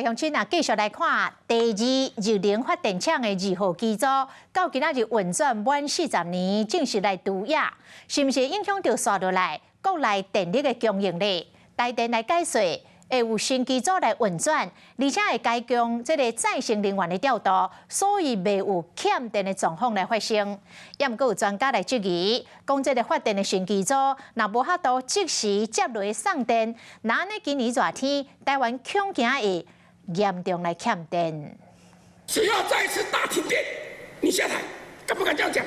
乡亲啊，继续来看第二日能发电厂的2号机组，到今仔日运转满40年，正式来除役，是毋是影响到刷落来国内电力的供应呢？台电来解说，会有新机组来运转，而且会加强这个再生能源的调度，所以袂有欠电的状况来发生。也毋过有专家来质疑，讲这个发电的新机组，若无法度即时接落送电，那安尼今年热天，台湾恐惊会严重来欠电。只要再一次大停电，你下台，敢不敢这样讲？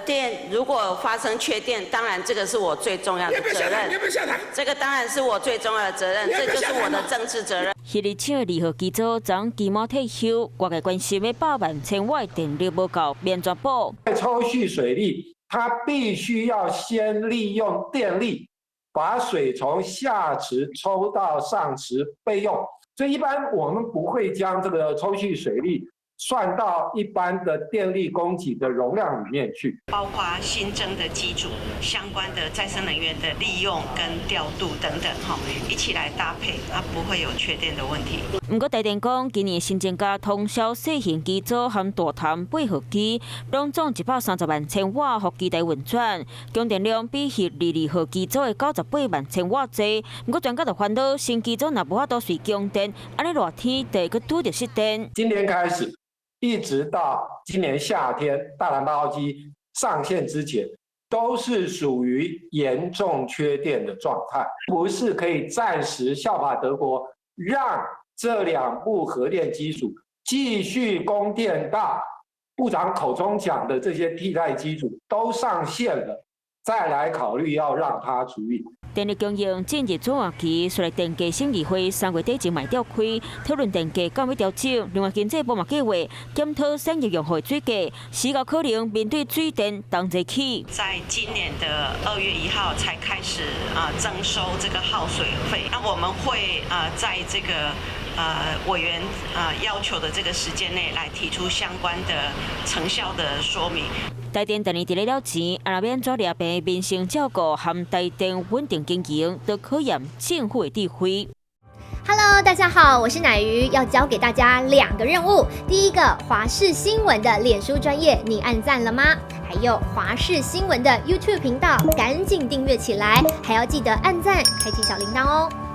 电如果发生缺电，当然这个是我最重要的责任。你要不要下台？这个当然是我最重要的责任，这就是我的政治责任。迄日厂2号机组昨期末退休，外界关心的8万千瓦电力无够，免全补。抽蓄水力，它必须要先利用电力把水从下池抽到上池备用，所以一般我们不会将这个抽蓄水力算到一般的电力供给的容量里面去，包括新增的机组、相关的再生能源的利用跟调度等等，一起来搭配，不会有缺电的问题。不过台电讲，今年新增加通宵小型机组和大潭8号机，拢总130万千瓦，互基地运转，供电量比迄2号机组的98万千瓦多。不过专家就烦恼，新机组若无法度随供电，安尼热天就会拄着失电。今年开始，一直到今年夏天，大潭8号机上线之前，都是属于严重缺电的状态，不是可以暂时效法德国，让这2部核电机组继续供电到部长口中讲的这些替代机组都上线了，再来考虑要让它除役。电力供应进入转换期，随着电价审议会3月底前卖调开，讨论电价敢要调整。另外，经济部嘛计划检讨产业用户水价，时候可能面对水电同齐起。在今年的2月1号才开始征收这个耗水费，那我们会在这个委员要求的这个时间内来提出相关的成效的说明。台电第二年了钱，若免怎掠病民生照顾和台电稳定经营，都考验政府的智慧。Hello， 大家好，我是乃瑜，要教给大家2个任务。第一个，华视新闻的脸书专页，你按赞了吗？还有华视新闻的 YouTube 频道，赶紧订阅起来，还要记得按赞，开启小铃铛哦。